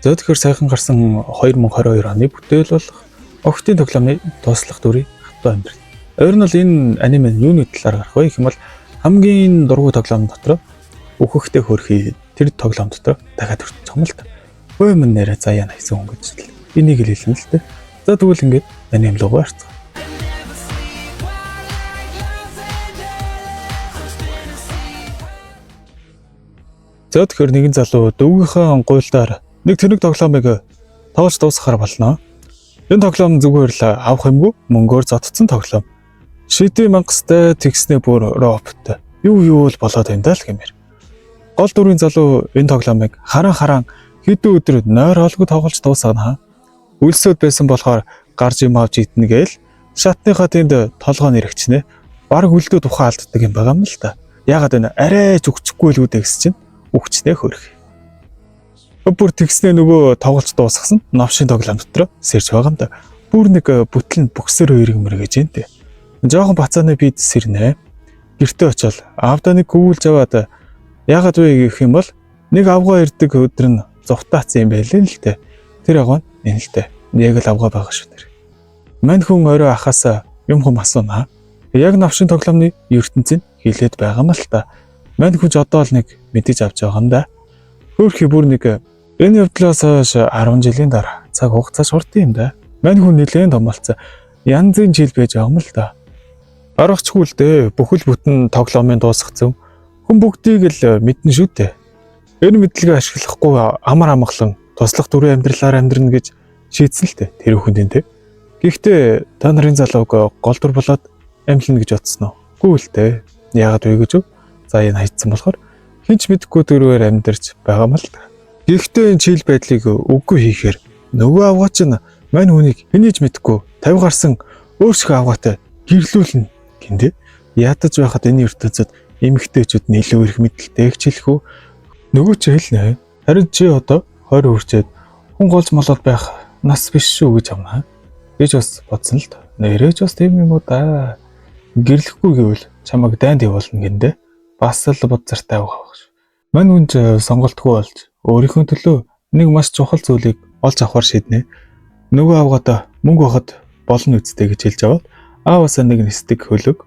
За тэгэхээр сайхан гарсан 2022 оны бүтээл бол Октын тоглоомны дуслах дүрийн хатуу амьдрал. Ойр нь бол энэ аниме нь юуны талаар гарах вэ гэх юм бол хамгийн дургүй тоглоом дотор өөхөхтэй хөрхий тэр тоглоом дотор дахиад төрчих юм л та. Ой минь нэрэ заяа найсан хүн гэж л. Энийг л хэлнэ л дээ. За тэгвэл ингээд аним руу гарцгаа. За тэгэхээр нэгэн залуу дөвгийнхаа гуйлдаар нэг тэнэг тоглоомыг тоолж дуусгахаар болно. Энэ тоглоом зүгээр л авах юмгүй мөнгөөр зодцсон тоглоом. Шидэм мангастай тэгснэ бүр робот. Юу л болоод байна даа л гэмээр. Гол дүрийн залуу энэ тоглоомыг хараан хэдэн өдөр нойр олгүй тоглож дуусгана. Үлсөд байсан болохоор гарч юм авч идэнэ гээл шатныхаа тэнд толгоо нэрэгчнэ. Бараг үлдээ тухайн алддаг юм байгаа юм л та. Ягаад вэ? Арай ч өгчихгүй л үүдэ гэсэн чинь өгчнээ хөрх. Бүр тэгснээ нөгөө тоглож дуусгасан новшин тоглоом дотор сэрж байгаа юм да. Бүр нэг бүтлэн бөксөр хоёрыг мэргэж юм дээ. Жохон бацааны бид сэрнэ. Гэртээ очил аавда нэг гүйлж аваад ягаад вэ гэх юм бол нэг авгаа ирдэг өдөр нь зовтаацсан юм байлээ л дээ. Тэр авгаа энэ л дээ. Яг л авгаа байгаа шүү нэр. Мань хүн орой ахаас юм хүм асуунаа. Яг новшин тоглоомны ертөнцийн хилээд байгаа юм л та. Мань хүн ч одоо л нэг мэдэж авч байгаа юм да. Хөөрхий бүр нэг энэ явдлаас хойш 10 жилийн дараа цаг хугацаа шурдсан юм да. Мань хүн нэлээд томолцсон. Янзын жил байж байгаа юм л да. Аргачгүй л дээ. Бүхэл бүтэн тоглоомын дуусгацсан. Хүн бүгдийг л мэднэ шүү дээ. Энэ мэдлэгээ ашиглахгүй амар амгалан туслах дүрийн амьдралаар амьдрна гэж шийдсэн л дээ. Тэр хүндэн тэ. Гэхдээ та нарын залууг гол дүр болоод амьлна гэж бодсон уу? Үгүй л дээ. Яагаад вэ гэж юу? За энэ хайцсан болохоор хинч мэдхгүй дөрөөр амьдарч байгаа юм л да. Гэхдээ энэ чийл байдлыг үгүй хийхээр нөгөө авгаа чинь мань хүнийг хэнийж мэдхгүй 50 гарсан өөрсгөө авгаатай гэрлүүлнэ гинэ. Ядаж байхад энэ ертөнцид эмэгтэйчүүд нэлээд их мэдлэлтэй хичээлэх үү? Нөгөө ч хэлнэ. Харин чи одоо 20 хүрчээд хүн голж молоод байх нас биш шүү гэж амнаа. Гэж бас бодсон л да. Нэрэж бас тийм юм уу да. Гэрлэхгүй гэвэл чамайг дайнд явуулна гинэ. Бас л бодзартай авах шүү. Мань хүнч сонголтгүй болж өөрийнхөө төлөө нэг маш чухал зүйлийг олж авахар шийднэ. Нөгөө авгаадаа мөнгө авахд болно үсттэй гэж хэлж аваад ааваасаа нэг нэстэг хөлөг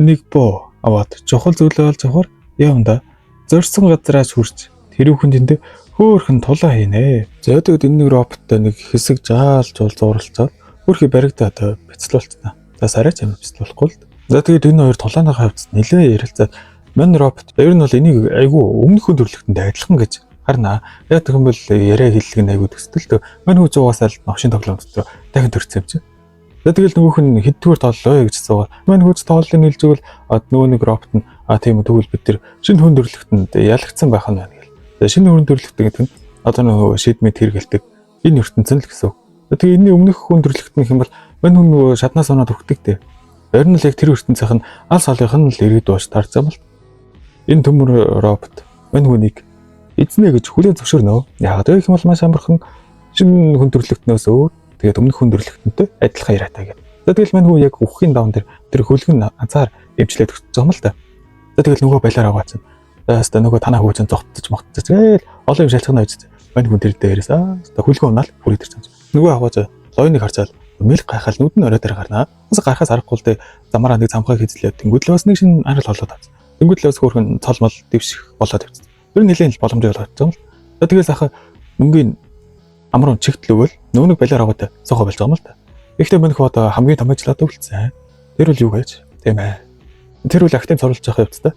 нэг боо аваад чухал зүйлээ олж авахар явна. Зорьсон газраас хүрч тэр хүндэнд хөөхөн тулаа хийнэ. За тэгэд энэ нэг роботтой нэг хэсэг жаалж зуралцаад хөрхий баригдаад бяцлуулцгаа. За сарайч юм бяцлуулахгүй л. За тэгэд энэ хоёр тулааны хавцад нэлээ ярилцаад мань робот ер нь бол энийг айгүй өмнөхөн төрлөختөнд адилхан гэж харна. Яг тэгвэл бол яриа хэллэг нь айгүй төсөлтөө. Мань хүн 100-аас аль новшин тоглоом дотор дахин төрсөн юм чи. За тэгэл нөгөөх нь хэддүгээр тооллоо гэж асуугаа. Мань хүч тооллыг нийлжүүл нөгөө нэг робот нь тийм тэгвэл бид тэр шинэ хүн төрлөختөнд ялагдсан байх нь байна гэл. Шинэ хүн төрлөختөд гэдэг нь одоо нөгөө шийдмэд хэрэгэлдэг энэ ертөнцийн л гэсэн. Тэгээ энэний өмнөх хүн төрлөختөн гэх юм бол мань хүн нөгөө шатнаас оноод өгдөг дээ. Ер нь л яг тэр ертөнцийнх нь алс олынх нь л ирээд бууж тарцсан бол энэ төмөр робот мань хүнийг эзнэ гэж хүлээн зөвшөөрнө. Яагаад вэ гэх юм бол маш амархан шинэ хүн төрлөختнөөс өөр тэгээд өмнөх хүн төрлөختөнтэй адилхан яриатай гэх. За тэгэл мань хүн яг үхэхийн даван дээр тэр хөлгөн анцаар эмчлээд өгч байгаа юм л та. За тэгэл нөгөө балиар аваацсан. За хэвээ нөгөө танаа хөөцөн зогтчих могтчих гээл олон юм шалцгана гэж. Мань хүн тэр дээрээс хөлгөн унаал бүрий тэр цааш. Нөгөө аваач лойныг харцаал мэлх гайхал нүд нь орой дээр гарнаа. Бас гарахаас аргагүй л дээ замаараа нэг замхаг хийзлээ. Тэнгүүд л бас нэг шинэ арал болоод авсан. Тэнгүүд л бас хөөрхөн цолмол дэвших болоод тавьсан. Тэр нэлээд л боломжтой болчихсон л. За тэгэл ахаа мөнгөний амрын чигтлөвөл нөгөө нэг балиар аваатай цохоо болж байгаа юм л та. Ихтэй мөнх одоо хамгийн том ажлаа төвлөсөн. Тэр бол юу гэж? Тийм ээ. Тэр үл актив цорлож байгаа явцтай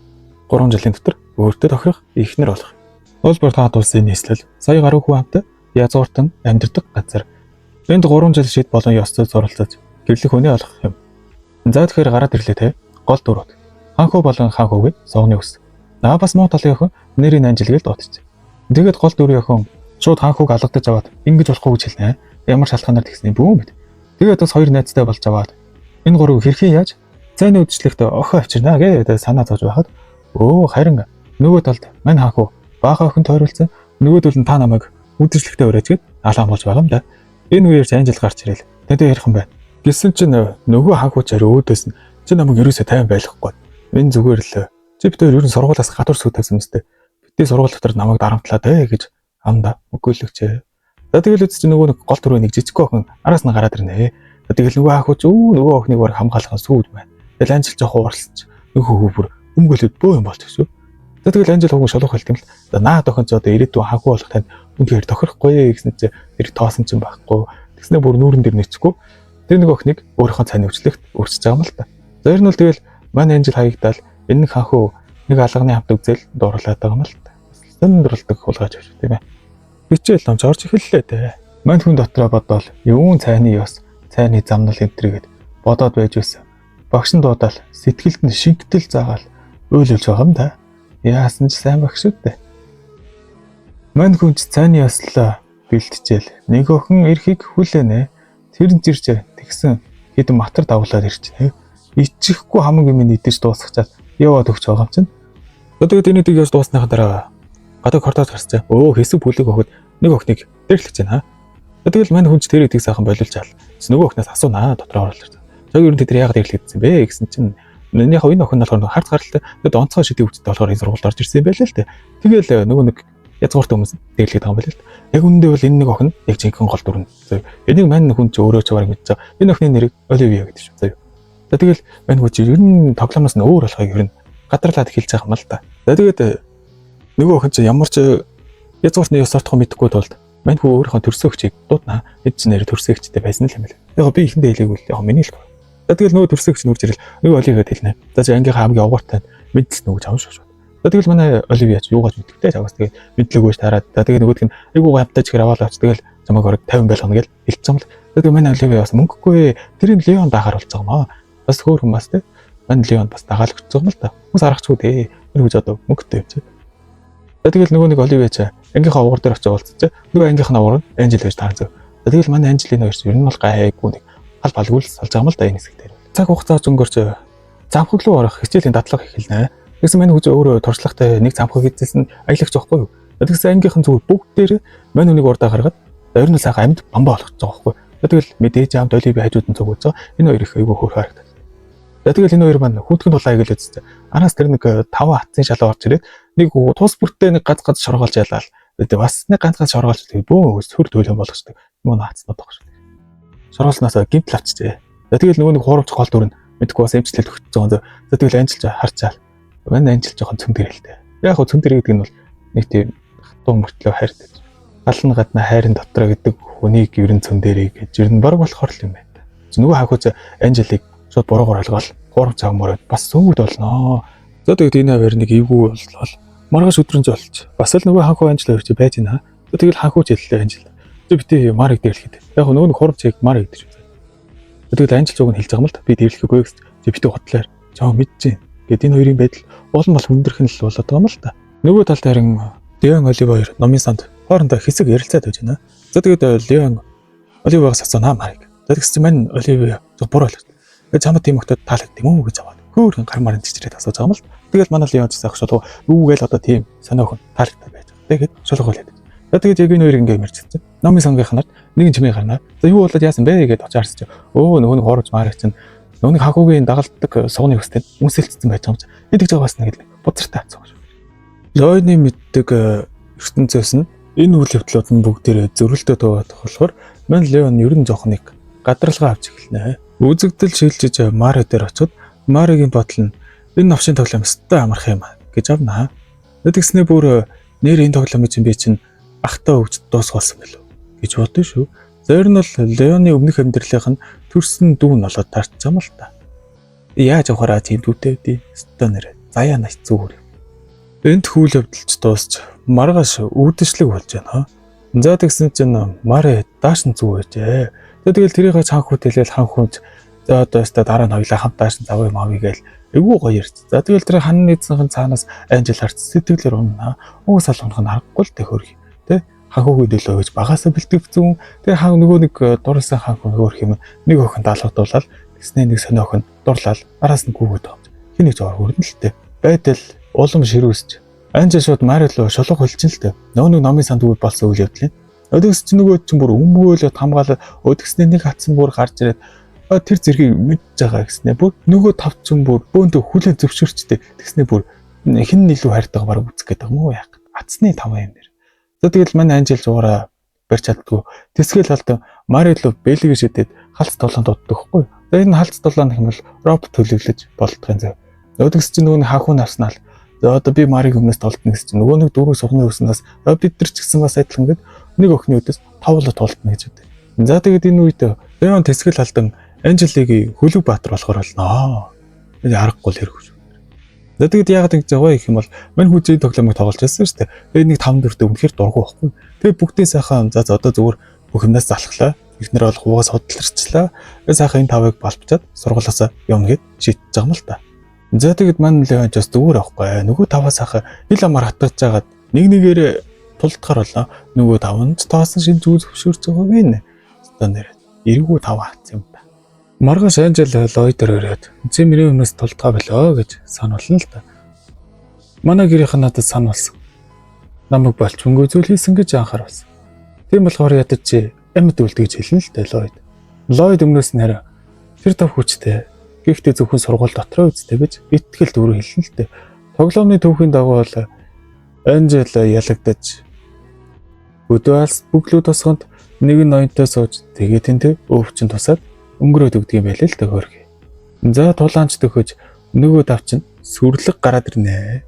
3 жилийн дотор өөртөө тохирох ихнэр болох. Олбор таад улсын нийслэл сая гаруй хүн амтай язгууртан амьдардаг газар. Энд 3 жил шид болон ёс зүйд зуралцаж гэрлэх хүний олох юм. За тэгэхээр гараад ирлээ те. Гол дурууд. Ханхуу болон ханхуугийн согны ус. Бас муу талын охин нэрийн анжилгээл дуудчих. Тэгээд гол дүрийн охин шууд ханхууг алгадаж аваад ингэж болохгүй гэж хэлнэ. Ямар шалтгаанаар тэгснэ бүү мэд. Тэгээд бас хоёр найзтай болж аваад энэ гурав хэрхэн яаж цайны үдшилтэд охин авчирнаа гэдэг санаа зовж байхад харин нөгөө талд мань ханхуу баха охин тойруулсан нөгөө төл нь та намайг үдшилтэд өрөөж гээд алаан болж байгаа юм да. Энэ үеэр ч анжил гарч ирэл. Тэдээ ярих юм байна. Гэсэн чинь нөгөө ханхуу чар өөдөөс нь чи намайг ерөөсөө тайван байхгүй. Энэ зүгээр л чи бид хоёр ер нь сургуулиас гадуур сүү тавьсан мэт. Бидний сургууль дотор намайг дарамтлаад гэж амда өгөөлөгч. За тэгэл үз чи нөгөө нэг гол төрөө нэг жижиг охин араас нь гараад ирнэ. Тэгэл нөгөө ах үз нөгөө охиныг баг хамгаалах сүйд байна. Тэгэл анжил жоох ууралч нөгөө хөвөр өмгөлөд бөө юм болчих шүү. За тэгэл анжил хөвгөн шолох хэлт юм л. За наад охин ч одоо ирээдүйн ханхуу болох тань үнээр тохирохгүй гэсэн чи тэр тоосон ч юм байхгүй. Тэгснэ бүр нүүрэн дээр нэцэхгүй. Тэр нэг охиныг өөрийнхөө цааны өвчлөгт өрчөж байгаа юм л та. За ер нь бол тэгэл манай анжил хаягдал энэ нэг ханхуу нэг алганы хамт үзэл дуурлаад байгаа юм л та. Сонирхолтой хулгайч шүү тийм ээ. Хичээл номч орж эхэллээ дээ. Мань хүн дотроо бодвол юун цайны ёс, цайны замнал энтрэгэд бодоод байж байсан. Багш нь дуудаал сэтгэлд нь шингэтэл заагаал өөлөж байгаа юм да. Яасан ч сайн багш шүү дээ. Мань хүн ч цайны ёслоо бэлтжээл нэг охин эрхийг хүлээнэ. Тэр нь зирж тэгсэн хэдэн матар давуулаад ирчихнэ. Ичихгүй хамаг юм идэж дуусгачаад яваад өгч байгаа юм чинь. Тэгээд энэ дэг яс дуусныхаа дараа гадаг хортоод гарчаа. Өө хэсэг бүлэг өгөхөд нэг охиныг дэрлэж байна. Тэгэл мань хүнч тэр эдийг сайхан болиулж чаал. Нөгөө охинаас асуунаа дотроо оруулж. Яг ер нь тэр яагаад дэрлэгдсэн бэ гэсэн чинь энэ энэ охин болохоор харц гаралтай. Тэгээд онцгой шидэв үсттэй болохоор энэ сургуульд орж ирсэн юм байлаа л дээ. Тэгэл нөгөө нэг язгуурт хүмүүс дэрлэгдэх юм байлаа л. Яг үүндээ бол энэ нэг охин яг жинхэнэ гол дүрэн. Энийг мань хүн ч өөрөө ч бараг мэдчихэж байгаа. Энэ охины нэрийг Оливия гэдэг шүү. За тэгэл мань хүн ч ер нь тоглоомоос нь өөр болохыг ер нь гадарлаад хэлж байгаа юм л та. За тэгээд нөгөө охин ч ямар ч язгууртны ёс суртахыг мэдэхгүй тулд мань хүн өөрийнхөө төрсөөгчийг дуудана. Эд ч нэр төрсөөгчтэй байсан л юм байна. Яг би ихэндээ хэлээгүй л яг миний л. За тэгэл нөгөө төрсөөгч нүрж ирэл нөгөө Оливиад хэлнэ. За чи ангийнхаа хамгийн овгортой мэдл нөгөө чавш шүү. За тэгэл манай Оливиач юугаач мэдвэтэй чавс тэгээд мэдлэгөөш тараад. За тэгээ нөгөөдг нь айгуу гамтаж гэр аваад авч тэгэл чамайг орог 50 байлгана гэл хэлчихсэн юм л. Тэгээд манай Оливиа бас мөнгөгүй тэрийг Леон даахаар болж байгаа юм аа. Бас хөөр хүмүүс те. Манай Леон бас дагаал өгч байгаа юм л та. Хүмүүс аргачгүй дээ. Энэ хүч одоо мөнгөтэй юм чи. За тэгэл нөгөө нэг Оливиач ангийнхаа овгор дээр очиж уулзчих. Нөгөө ангийнхаа овгор нь Анжел байж таарсан. За тэгэл манай Анжелины хоёрч ер нь бол гайгүй нэг хал балгүй л салж байгаа юм л да энэ хэсэг дээр. Цаг хугацаа өнгөрч замхаг руу орох хичээлийн дадлага эхэлнэ. Тэгсэн мань хүч өөрөө туршлагатай нэг замхаг эзэлсэн аялагч байхгүй юу. Тэгсэн ангийнхан зүгээр бүгд дээр мань үнийг урдаа гаргаад ер нь сайхан амьд бамбаа болгож байгаа байхгүй. Тэгэл мэдээж амд Оливи хажууд нь цугуулж байгаа. Энэ хоёр их айгүй хөөр харагдав. Тэгэл энэ хоёр маань хүндхэн тулаа аяглаад араас тэр нэг 5 хатсын шалуу орж ирээд нэг тус бүртээ нэг гац шоргоолж ялаал. Тэгээ бас нэг ганц шоргоолж тэгээ бөө сөр төөлөн болгочтой. Нөгөө наацнаад байгаа шүү. Шоргоолсноосоо гинт лавчжээ. Тэгэл нөгөө нэг хуурамч гол дүр нь мэдгүй бас эмчлэл өгсөн. За тэгэл анжилж харчаал. Манай анжилж жоохон цөмдөр хэлтэй. Яг хөө цөмдөр гэдэг нь бол нэг тийм хатуу мөртлөө хайртай. Гална гадна хайрын дотроо гэдэг хүнийг ерэн цөмдэрэй гэж ер нь баг болохоор л юм байна. Нөгөө хахууч анжилыг шууд буруугаар ойлгоол. Хуурамч агмаар бас сүйд болноо. За тэгээд энэ хоёр нэг эвгүй боллоо. Маргааш өдрөн жолч бас л нөгөө ханхуу анжил хоёр чи байж байна. Тэгэл ханхууч хэллээ анжил. Битээ марыг дэрлэхэд. Яг нөгөө нэг хурамч яг марыг гэж. Тэгэл анжил зуг нь хэлж байгаа юм л та. Би дэрлэхгүй гэж. Битээ хотлоор. Жаа мэдэж. Гэт энэ хоёрын байдал уул мал хүндэрхэн л болоод байгаа юм л та. Нөгөө талд харин Леон Оливи хоёр номын санд хоорондоо хэсэг ярилцаад байж байна. За тэгээд Леон Оливигаас асуунаа марыг. Тэгс чи мань Оливи буруу л. Тэгээд чамд тийм өгтөд таалагдсан юм уу гэж аваад. Хөөргөн гармаар чичрээд асууж байгаа юм л. Тэгэл манай Леон ч заах шулуу үүгээл одоо тийм сониохон таалагдаад байж байгаа. Тэгээд шулуу хэлээд. За тэгээд яг энэ хоёр ингээ мэрчсэн. Номын сангийнх нарт нэгэн чимээ гарнаа. За юу болоод яасан бэ гэдээ очиарч чи. Өө нөгөө нэг хоорж маарч чинь нөгөө нэг хахуугийн дагалддаг сууны хөстэй үнсэлцсэн байж байгаа юм чи. Эдгэж байгаа бас нэг бузартай хацгаа шүү. Лойны мэддэг ертөнцөөс нь энэ үйл явдлууд нь бүгдээрээ зөрүүлдэ туугаад болохоор мань Леон ер нь жоох нэг гадралгаа авч эхэлнэ. Үзэгдэл шилжиж Мари дээр очиод Маригийн бодол нь энэ новшийн тоглоом өстой амарх юм гэж авнаа. Тэгснээ бүр нэр энэ тоглоомын чинь би чинь ахтаа өвч дуусгуулсан байлоо гэж бодсон шүү. Зөөр нь бол Леоны өмнөх амьдралынх нь төрсөн дүүн болоод тарчсан юм л та. Яаж авахараа тийм дүүтэй дээ. Өстой нэр заяа нас зүгээр. Энд хүл явдалч дуусч маргааш үүдэлчлэг болж байна. За тэгсэн чинь Мари дааш нь зүг байжээ. Тэгэл тэрийг ханхууд хэлээл ханхууч за одоо өстой дараа нь хоёлаа хамт дааш нь завгүй мавь гээл эвгүй гоё ярьж. За тэгэл тэр ханны эзэнхэн цаанаас анжил харц сэтгэлээр унаа. Уус алгах нь харахгүй л төхөрх. Тэ ханхуугийн төлөө гэж багасаа бэлтгэвцэн. Тэгээ хаан нөгөө нэг дурлсан ханхуу хөөх юм. Нэг охин даалгадуулаад тэгснээ нэг сони охин дурлал араас нь гүгээд байгаа. Хэнийг зөөр хүрдэн л тэ. Байтал улам ширүүсч анжил шууд Мари руу шулуух холчин л тэ. Нөгөө нэг номын санд үйл болсон үйл явдлын. Өдөөс чи нөгөө чинь бүр өмгөөлөд хамгаалаад өдгснээ нэг хатсан бүр гарч ирээд тэр зэргийг мэдж байгаа гэснээр бүр нөгөө тавцсан бүр бөөндө хүлэн зөвшөөрчтэй тэгснээр бүр хэн илүү хайртайгаа баг үзэх гээд байгаа юм уу яах. Атсны 5 юм нэр. За тэгэл манай анжил зуураа барьж чаддгүй. Тэсгээл алдан Марило бэлгээ шидэд халц толгонд дутдаг хгүй. За энэ халц толгонд хэмэл робот төлөвлөж болдгоо зав. Өдөгс чинь нөгөө хахуу навснаа л за одоо би Мариг өмнөөс толдно гэсэн чинь нөгөө нэг дөрөв сухны өснөөс бид нар ч гэсэн бас адилхан гээд нэг охины өдөөс тавлаа толдно гэж үтэй. За тэгээд энэ үед Леон тэсгэл алдан Анжелигийн хөлөг баатар болохоор болноо. Тэгээд аргагүй л хэрэггүй шүү. За тэгээд яагаад ингэж байгаа гэх юм бол мань хүзээ тоглоомыг тоглож байсан шүү дээ. Тэгээд нэг 5-4 үнэхээр дургу байхгүй. Тэгээд бүгдийн сайхан за одоо зүгээр бүх юмнаас залхлаа. Эхнэр бол хуугаас хөдлөрчлээ. Тэгээд сайхан энэ тавыг балбчаад сургуулиасаа явна гэд шийдэж байгаа юм л та. За тэгээд мань Леон ч бас зүгээр байхгүй. Нөгөө таваа сайхан хил амар хатгаж жагаад нэг нэгээр тулдахаар болоо. Нөгөө таванд тоосон шинж үз хөшөөрч байгааг нэ. Одоо нэр эргүү таваа хатсан юм та. Маргааш Анжел Лойдер өрөөд "Чи миний өмнөөс тулдгаа болоо" гэж сануулна л та. Манай гэрийнхэн надад сануулсан. Намайг болчмгүй зүйл хийсэн гэж анхааруулсан. Тийм болохоор ядаж чи амьд үлд гэж хэлнэ л дээ Лойд. Лойд өмнөөс нь хараа тэр тав хүчтэй. Гэхдээ зөвхөн сургууль дотроо үздэй гэж итгэл дөрөв хэлнэ л дээ. Тоглоомны төвхийн дагуу бол Анжел ялагдаж өдөө алс бүглүү тосгонд нэг ноёнтой сууж тэгээ тэнтэй өвчин тусаад өнгөрөөд өгдөг юм байл л дээ хөргий. За тулаанч төхөж нөгөө давчин сүрлэг гараад ирнэ.